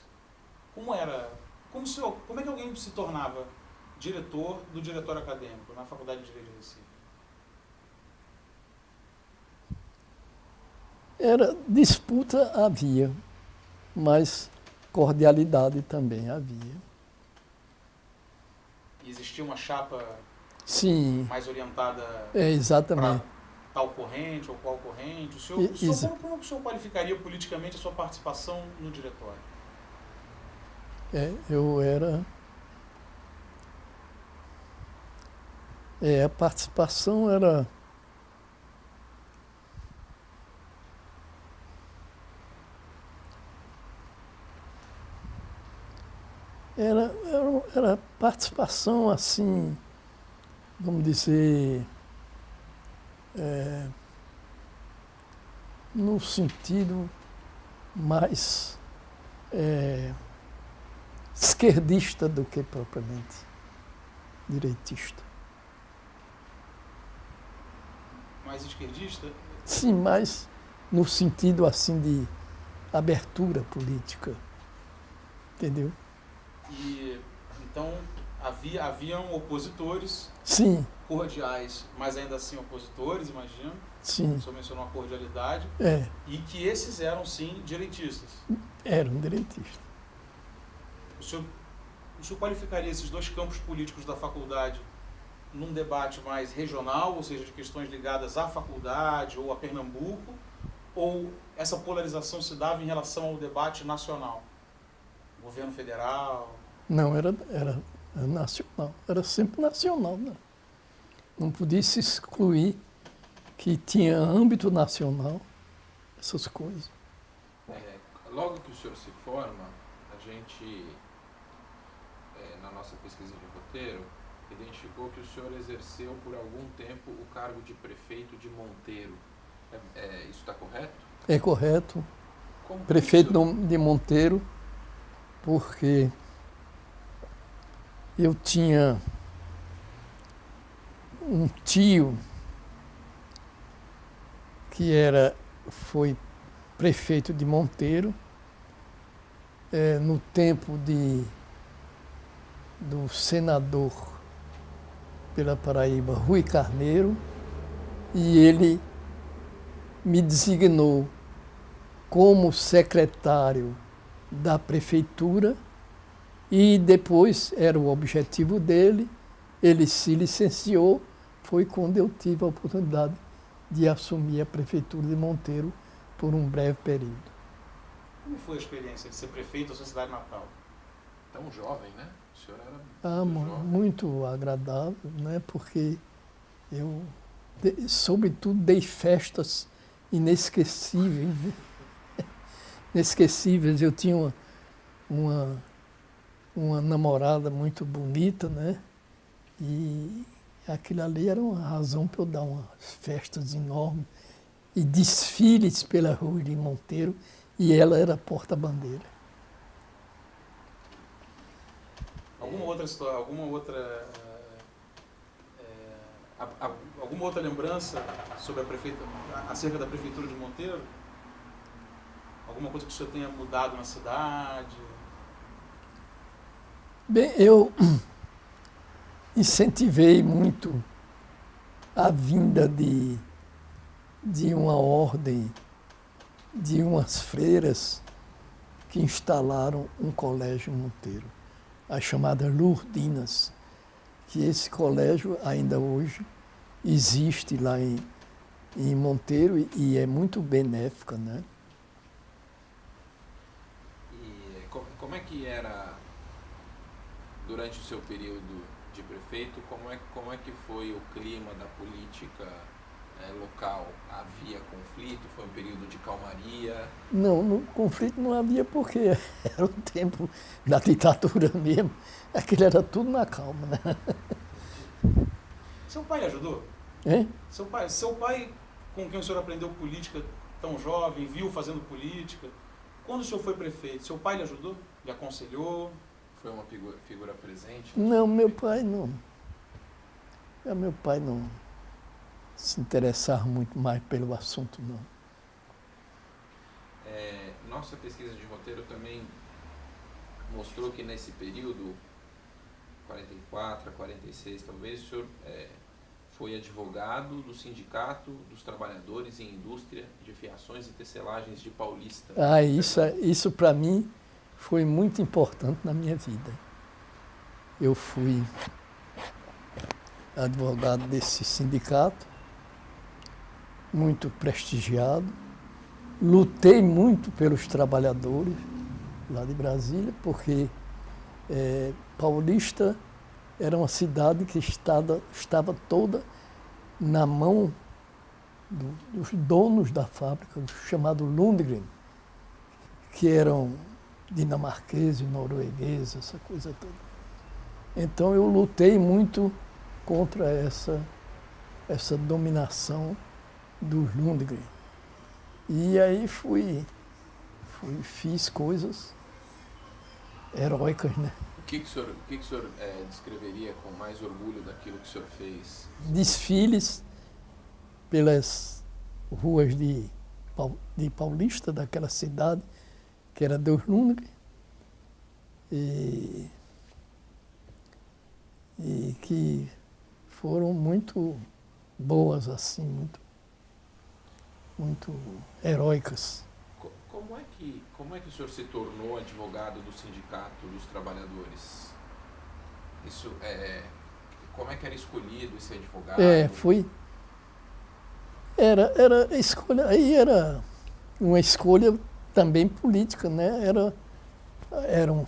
[SPEAKER 1] Como era? Como é que alguém se tornava diretor do diretório acadêmico na Faculdade de Direito de Recife?
[SPEAKER 2] Disputa havia, mas cordialidade também havia.
[SPEAKER 1] E existia uma chapa
[SPEAKER 2] Sim,
[SPEAKER 1] mais orientada
[SPEAKER 2] exatamente.
[SPEAKER 1] para tal corrente ou qual corrente? Como o senhor qualificaria politicamente a sua participação no diretório?
[SPEAKER 2] Eu era... a participação era... Era participação assim, vamos dizer, no sentido mais esquerdista do que propriamente direitista.
[SPEAKER 1] Mais esquerdista?
[SPEAKER 2] Sim, mais no sentido assim de abertura política, entendeu?
[SPEAKER 1] E então haviam opositores,
[SPEAKER 2] Sim,
[SPEAKER 1] cordiais, mas ainda assim opositores, imagino.
[SPEAKER 2] sim,
[SPEAKER 1] O senhor mencionou a cordialidade. E que esses eram, sim, direitistas.
[SPEAKER 2] eram direitistas.
[SPEAKER 1] O senhor qualificaria esses dois campos políticos da faculdade num debate mais regional, ou seja, de questões ligadas à faculdade ou a Pernambuco, ou essa polarização se dava em relação ao debate nacional? Governo federal?
[SPEAKER 2] Não, era nacional, era sempre nacional, né? Não podia se excluir que tinha âmbito nacional, essas coisas.
[SPEAKER 3] Logo que o senhor se forma, a gente, na nossa pesquisa de roteiro, identificou que o senhor exerceu por algum tempo o cargo de prefeito de Monteiro. Isso está correto?
[SPEAKER 2] É correto.
[SPEAKER 3] Como
[SPEAKER 2] Prefeito de Monteiro, porque eu tinha um tio que foi prefeito de Monteiro no tempo do senador pela Paraíba, Rui Carneiro, e ele me designou como secretário da prefeitura e depois era o objetivo dele, ele se licenciou, foi quando eu tive a oportunidade de assumir a prefeitura de Monteiro por um breve período.
[SPEAKER 1] Como foi a experiência de ser prefeito da sua cidade natal?
[SPEAKER 3] Tão jovem, né? O senhor era muito jovem.
[SPEAKER 2] Muito agradável, né? Porque eu, sobretudo, dei festas inesquecíveis, né? Inesquecíveis. Eu tinha uma namorada muito bonita, né? E aquilo ali era uma razão para eu dar umas festas enormes e desfiles pela rua de Monteiro, e ela era porta-bandeira.
[SPEAKER 1] Alguma outra história, alguma outra lembrança sobre acerca da prefeitura de Monteiro? Alguma coisa que o senhor tenha mudado na cidade?
[SPEAKER 2] Bem, eu incentivei muito a vinda de uma ordem, de umas freiras que instalaram um colégio em Monteiro, a chamada Lourdinas, que esse colégio ainda hoje existe lá em Monteiro e é muito benéfica, né?
[SPEAKER 3] E como é que era, durante o seu período de prefeito, como é que foi o clima da política local? Havia conflito? Foi um período de calmaria?
[SPEAKER 2] Não, no conflito não havia porque era o tempo da ditadura mesmo. Aquilo era tudo na calma, né?
[SPEAKER 1] Seu pai lhe ajudou?
[SPEAKER 2] Hein?
[SPEAKER 1] Seu pai, com quem o senhor aprendeu política tão jovem, viu fazendo política, quando o senhor foi prefeito, seu pai lhe ajudou? Lhe aconselhou?
[SPEAKER 3] Foi uma figura presente?
[SPEAKER 2] Não, meu pai não. Meu pai não se interessava muito mais pelo assunto, não.
[SPEAKER 3] Nossa pesquisa de roteiro também mostrou que nesse período, 44 a 46 talvez, o senhor foi advogado do Sindicato dos Trabalhadores em Indústria de Fiações e Tecelagens de Paulista.
[SPEAKER 2] Ah, isso para mim foi muito importante na minha vida. Eu fui advogado desse sindicato, muito prestigiado, lutei muito pelos trabalhadores lá de Brasília, porque Paulista era uma cidade que estava toda na mão dos donos da fábrica, chamado Lundgren, que eram dinamarqueses, noruegueses, essa coisa toda. Então eu lutei muito contra essa dominação dos Lundgren. E aí fiz coisas heróicas, né?
[SPEAKER 3] O que o senhor descreveria com mais orgulho daquilo que o senhor fez?
[SPEAKER 2] Desfiles pelas ruas de Paulista, daquela cidade, que era dos Lundgren, e que foram muito boas, assim, muito heróicas.
[SPEAKER 3] Como é que o senhor se tornou advogado do Sindicato dos Trabalhadores? Como é que era escolhido esse advogado?
[SPEAKER 2] Era escolha, aí era uma escolha também política, né? Eram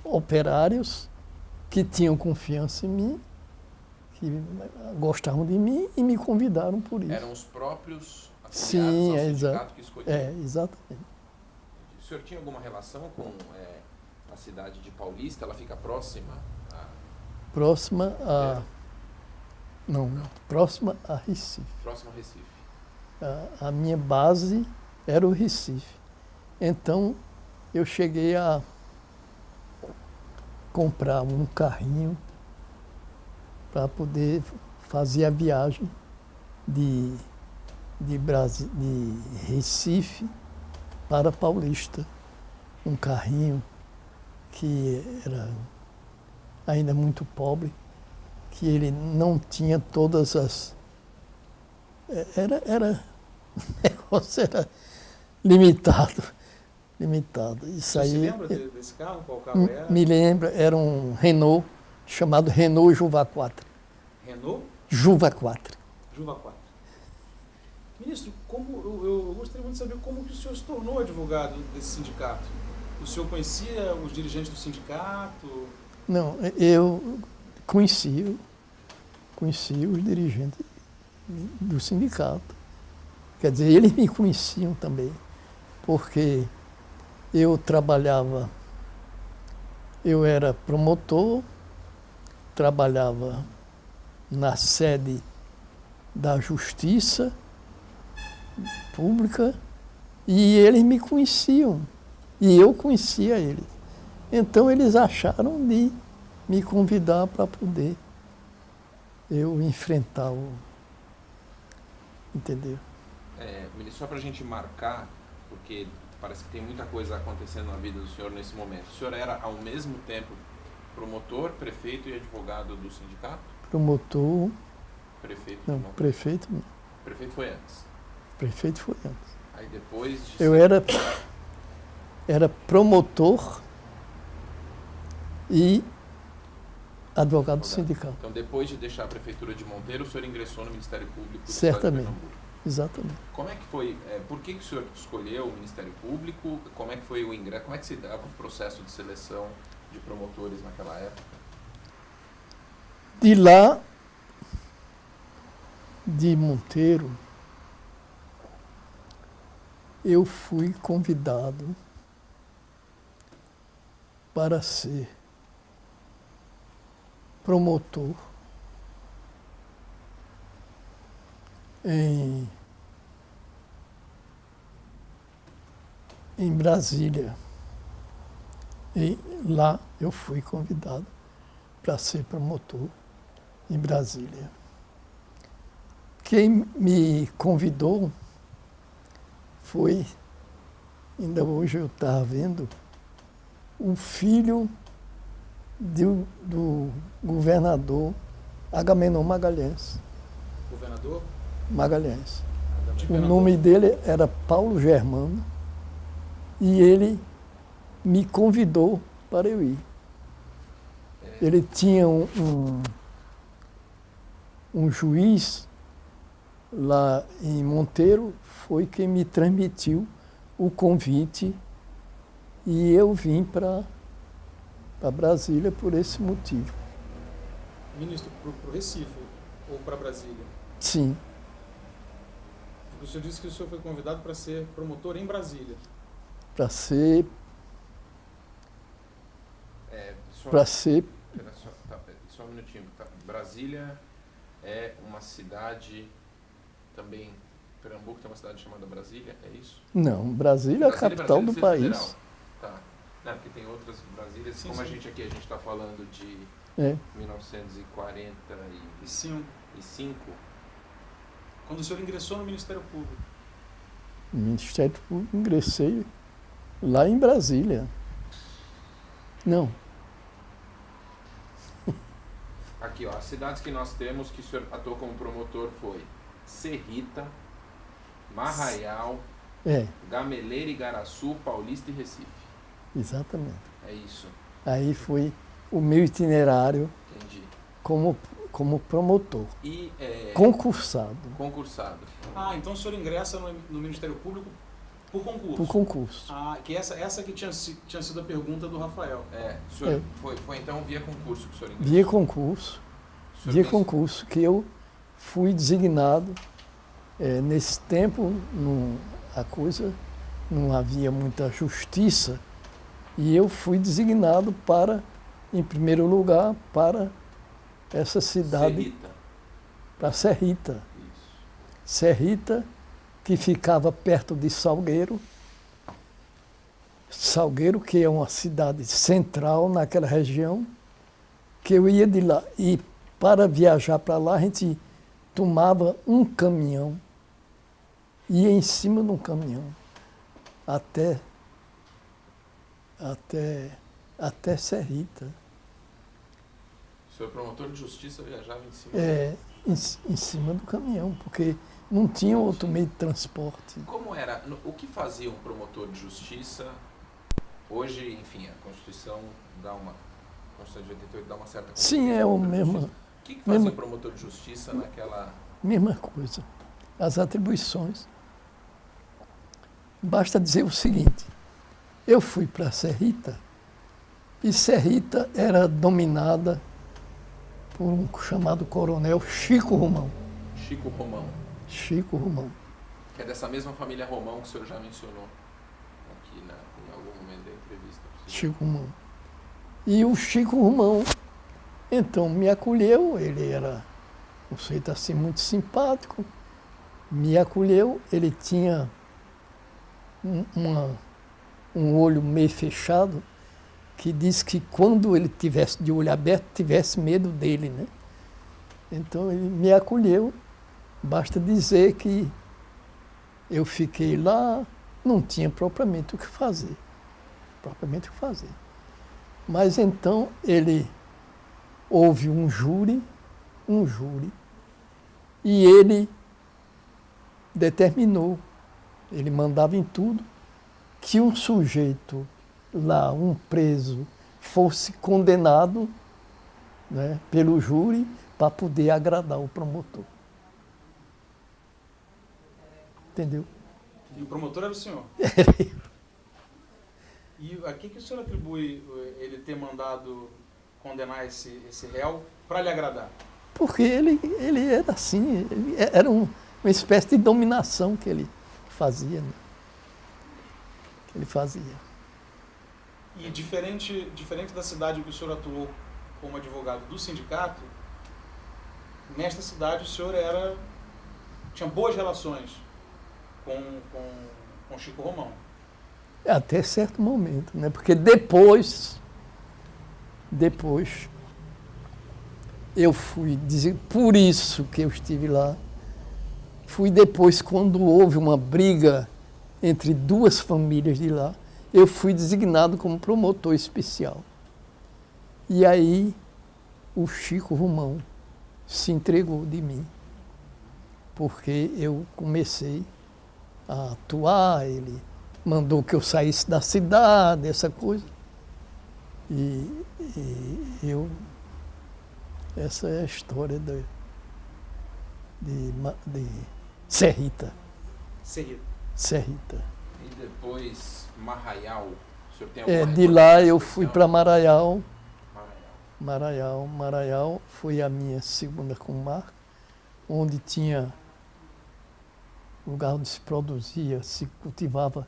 [SPEAKER 2] operários que tinham confiança em mim, que gostavam de mim e me convidaram por isso.
[SPEAKER 3] Eram os próprios afiliados ao sindicato que escolheram?
[SPEAKER 2] Exatamente.
[SPEAKER 3] O senhor tinha alguma relação com a cidade de Paulista? Ela fica próxima
[SPEAKER 2] Próxima a... Não, próxima a Recife.
[SPEAKER 3] Próxima a Recife.
[SPEAKER 2] A minha base era o Recife. Então, eu cheguei a comprar um carrinho para poder fazer a viagem de Recife para Paulista. Um carrinho que era ainda muito pobre, que ele não tinha todas as... O negócio era limitado. Isso aí,
[SPEAKER 1] Você se lembra desse carro? Qual carro era?
[SPEAKER 2] Me lembro, era um Renault, chamado Renault Juva 4.
[SPEAKER 1] Renault?
[SPEAKER 2] Juva 4.
[SPEAKER 1] Juva 4. Ministro, eu gostaria muito de saber como que o senhor se tornou advogado desse sindicato. O senhor conhecia os dirigentes do sindicato?
[SPEAKER 2] Não, eu conhecia os dirigentes do sindicato. Quer dizer, eles me conheciam também, porque eu era promotor, trabalhava na sede da Justiça Pública e eles me conheciam e eu conhecia eles. Então eles acharam de me convidar para poder eu enfrentar o... Entendeu?
[SPEAKER 3] Ministro, só para a gente marcar, porque parece que tem muita coisa acontecendo na vida do senhor nesse momento. O senhor era, ao mesmo tempo, promotor, prefeito e advogado do sindicato?
[SPEAKER 2] Promotor...
[SPEAKER 3] Prefeito
[SPEAKER 2] Não,
[SPEAKER 3] não.
[SPEAKER 2] prefeito não.
[SPEAKER 3] Prefeito foi antes.
[SPEAKER 2] Prefeito foi antes.
[SPEAKER 3] Aí depois de
[SPEAKER 2] Eu era promotor e advogado do sindicato.
[SPEAKER 3] Então, depois de deixar a prefeitura de Monteiro, o senhor ingressou no Ministério Público do
[SPEAKER 2] Certamente.
[SPEAKER 3] Estado de Pernambuco.
[SPEAKER 2] Exatamente.
[SPEAKER 3] Como é que foi, por que o senhor escolheu o Ministério Público? Como é que foi o ingresso? Como é que se dava o processo de seleção de promotores naquela época?
[SPEAKER 2] De lá, de Monteiro, eu fui convidado para ser promotor em Brasília. E lá eu fui convidado para ser promotor em Brasília. Quem me convidou foi, ainda hoje eu estava vendo, o filho do governador Agamenon Magalhães.
[SPEAKER 1] Governador?
[SPEAKER 2] Magalhães.
[SPEAKER 1] De
[SPEAKER 2] O
[SPEAKER 1] Pernambuco.
[SPEAKER 2] nome dele era Paulo Germano e ele me convidou para eu ir. Ele tinha um juiz lá em Monteiro, foi quem me transmitiu o convite e eu vim para Brasília por esse motivo.
[SPEAKER 1] Ministro, para o Recife ou para Brasília?
[SPEAKER 2] Sim,
[SPEAKER 1] O senhor disse que o senhor foi convidado para ser promotor em Brasília.
[SPEAKER 2] para ser,
[SPEAKER 3] Só,
[SPEAKER 2] para ser,
[SPEAKER 3] pera, só um minutinho. Tá. Brasília é uma cidade também. Pernambuco tem uma cidade chamada Brasília, é isso?
[SPEAKER 2] não, Brasília é a capital do
[SPEAKER 3] Distrito Federal.
[SPEAKER 2] país.
[SPEAKER 3] Tá. Não, porque tem outras Brasílias.
[SPEAKER 1] Sim,
[SPEAKER 3] Como a
[SPEAKER 1] sim.
[SPEAKER 3] gente aqui, a gente está falando de
[SPEAKER 2] É.
[SPEAKER 3] 1945.
[SPEAKER 1] E sim, quando o senhor ingressou no Ministério Público.
[SPEAKER 2] O Ministério Público, ingressei lá em Brasília. Não,
[SPEAKER 3] Aqui, ó, as cidades que nós temos que o senhor atuou como promotor foi Serrita, Marraial,
[SPEAKER 2] é,
[SPEAKER 3] Gameleira, Igaraçu, Paulista e Recife.
[SPEAKER 2] exatamente.
[SPEAKER 3] É isso,
[SPEAKER 2] Aí foi o meu itinerário
[SPEAKER 3] entendi.
[SPEAKER 2] como promotor,
[SPEAKER 3] E
[SPEAKER 2] concursado,
[SPEAKER 3] concursado.
[SPEAKER 1] Ah, então o senhor ingressa no Ministério Público por concurso.
[SPEAKER 2] por concurso.
[SPEAKER 1] Ah, que essa que tinha sido a pergunta do Rafael.
[SPEAKER 3] O senhor
[SPEAKER 2] É.
[SPEAKER 3] foi então via concurso que o senhor ingressou?
[SPEAKER 2] Via concurso,
[SPEAKER 3] O senhor
[SPEAKER 2] via
[SPEAKER 3] pensou-
[SPEAKER 2] concurso, que eu fui designado. Nesse tempo, a coisa não havia muita justiça, e eu fui designado para, em primeiro lugar, para essa cidade,
[SPEAKER 3] Serrita.
[SPEAKER 2] para Serrita.
[SPEAKER 3] Isso.
[SPEAKER 2] Serrita, que ficava perto de Salgueiro. Salgueiro, que é uma cidade central naquela região, que eu ia de lá. E para viajar para lá, a gente tomava um caminhão, ia em cima de um caminhão, até Serrita.
[SPEAKER 3] O senhor promotor de justiça viajava em cima.
[SPEAKER 2] Em cima do caminhão, porque não tinha outro meio de transporte.
[SPEAKER 3] Como era? O que fazia um promotor de justiça? Hoje, enfim, a Constituição dá uma. A Constituição de 88 dá uma certa.
[SPEAKER 2] Sim, é o mesmo.
[SPEAKER 3] O que fazia
[SPEAKER 2] mesmo-
[SPEAKER 3] um promotor de justiça naquela.
[SPEAKER 2] Mesma coisa. As atribuições. Basta dizer o seguinte: eu fui para Serrita e Serrita era dominada por um chamado coronel Chico Romão.
[SPEAKER 3] Chico Romão,
[SPEAKER 2] Chico Romão.
[SPEAKER 3] que é dessa mesma família Romão que o senhor já mencionou aqui em algum momento da entrevista.
[SPEAKER 2] Chico Romão. E o Chico Romão, então, me acolheu, ele era um sujeito assim muito simpático, me acolheu, ele tinha um olho meio fechado, que disse que quando ele tivesse de olho aberto, tivesse medo dele, né? Então ele me acolheu. Basta dizer que eu fiquei lá, não tinha propriamente o que fazer. Mas então houve um júri, e ele determinou, ele mandava em tudo, que um sujeito lá, um preso, fosse condenado, né, pelo júri para poder agradar o promotor. Entendeu?
[SPEAKER 1] E o promotor era o senhor? E a que o senhor atribui ele ter mandado condenar esse réu para lhe agradar?
[SPEAKER 2] Porque ele era assim, era uma espécie de dominação que ele fazia, né?
[SPEAKER 1] E diferente da cidade em que o senhor atuou como advogado do sindicato, nesta cidade o senhor tinha boas relações com Chico Romão.
[SPEAKER 2] Até certo momento, né? Porque depois eu fui dizer, por isso que eu estive lá, fui depois quando houve uma briga entre duas famílias de lá, eu fui designado como promotor especial. E aí o Chico Romão se entregou de mim, porque eu comecei a atuar, ele mandou que eu saísse da cidade, essa coisa. E essa é a história de Serrita.
[SPEAKER 3] E depois Marraial, o senhor tem alguma
[SPEAKER 2] De lá eu
[SPEAKER 3] especial?
[SPEAKER 2] fui para Maraial. Maraial foi a minha segunda comarca, onde tinha lugar onde se produzia, se cultivava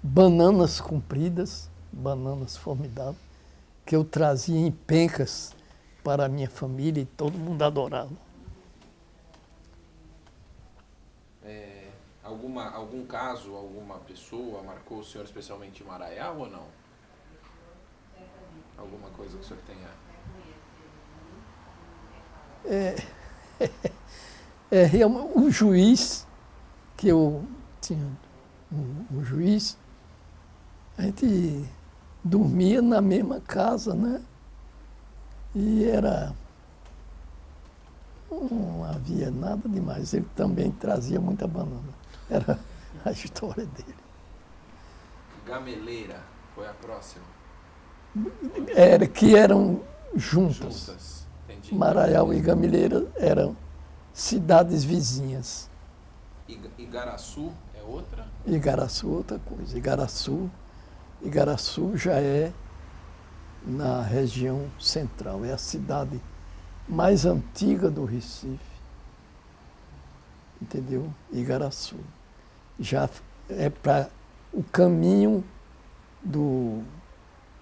[SPEAKER 2] bananas compridas, bananas formidáveis, que eu trazia em pencas para a minha família e todo mundo adorava.
[SPEAKER 3] Algum caso, alguma pessoa marcou o senhor especialmente em Maraial ou não? Alguma coisa que o senhor tenha...
[SPEAKER 2] Realmente, o juiz, que eu tinha um juiz, a gente dormia na mesma casa, né? E não havia nada demais. Ele também trazia muita banana. Era a história dele.
[SPEAKER 3] Gameleira foi a próxima?
[SPEAKER 2] Que eram juntas.
[SPEAKER 3] Entendi.
[SPEAKER 2] Maraial e Gameleira eram cidades vizinhas.
[SPEAKER 3] Igaraçu é outra?
[SPEAKER 2] Igaraçu outra coisa. Igaraçu já é na região central, é a cidade mais antiga do Recife, entendeu? Igaraçu. Já é para o caminho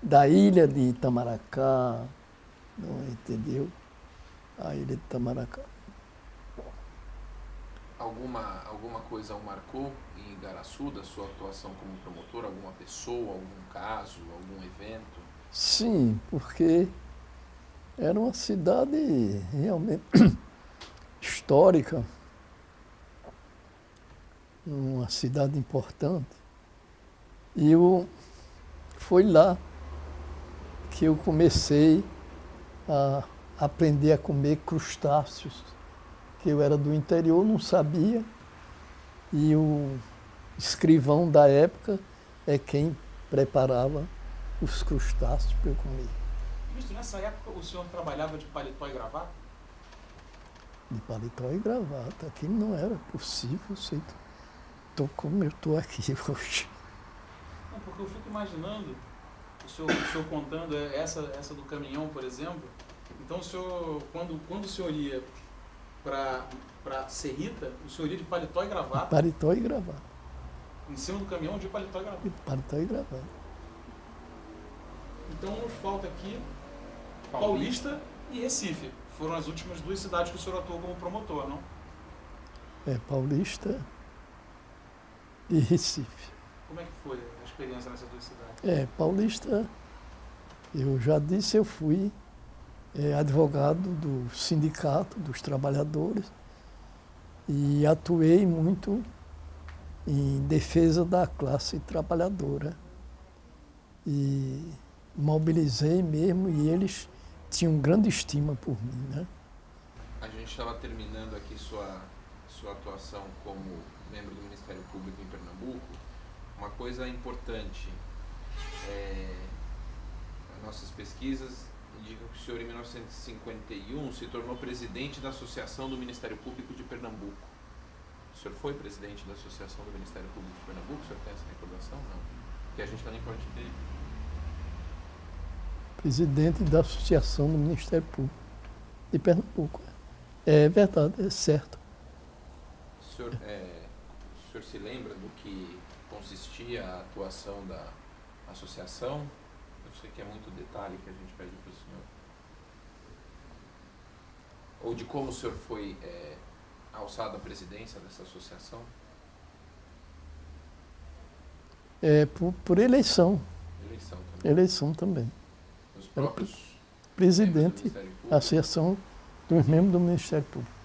[SPEAKER 2] da ilha de Itamaracá, entendeu? A ilha de Itamaracá.
[SPEAKER 3] Alguma coisa o marcou em Igaraçu, da sua atuação como promotor? Alguma pessoa, algum caso, algum evento?
[SPEAKER 2] Sim, porque era uma cidade realmente histórica, uma cidade importante. E foi lá que eu comecei a aprender a comer crustáceos, que eu era do interior, não sabia, e o escrivão da época é quem preparava os crustáceos para eu comer.
[SPEAKER 1] Ministro, nessa época o senhor trabalhava de paletó e gravata?
[SPEAKER 2] De paletó e gravata, aquilo não era possível, sei, como eu estou aqui hoje.
[SPEAKER 1] Não, porque eu fico imaginando o senhor contando essa do caminhão, por exemplo. Então o senhor, quando o senhor ia para Serrita, o senhor ia de paletó e gravata?
[SPEAKER 2] Paletó e gravata.
[SPEAKER 1] Em cima do caminhão de paletó e gravata.
[SPEAKER 2] Paletó e gravata.
[SPEAKER 1] Então nos falta aqui Paulista e Recife. Foram as últimas duas cidades que o senhor atuou como promotor, não?
[SPEAKER 2] Paulista e Recife.
[SPEAKER 1] Como é que foi a experiência nessas duas cidades?
[SPEAKER 2] Paulista Eu já disse, eu fui advogado do sindicato dos trabalhadores e atuei muito em defesa da classe trabalhadora. E mobilizei mesmo e eles tinham grande estima por mim, né?
[SPEAKER 3] A gente estava terminando aqui sua atuação como membro do Ministério Público em Pernambuco. Uma coisa importante, nossas pesquisas indicam que o senhor, em 1951, se tornou presidente da Associação do Ministério Público de Pernambuco. O senhor foi presidente da Associação do Ministério Público de Pernambuco? O senhor tem essa recordação? Não. Porque a gente está nem pode ter.
[SPEAKER 2] Presidente da Associação do Ministério Público de Pernambuco. É verdade, é certo.
[SPEAKER 3] O senhor se lembra do que consistia a atuação da associação? Eu sei que é muito detalhe que a gente pede para o senhor. Ou de como o senhor foi alçado à presidência dessa associação?
[SPEAKER 2] Por eleição.
[SPEAKER 3] Eleição também.
[SPEAKER 2] Eleição também.
[SPEAKER 3] Os próprios
[SPEAKER 2] Presidente
[SPEAKER 3] membros do Ministério Público?
[SPEAKER 2] da Associação dos Membros do Ministério Público.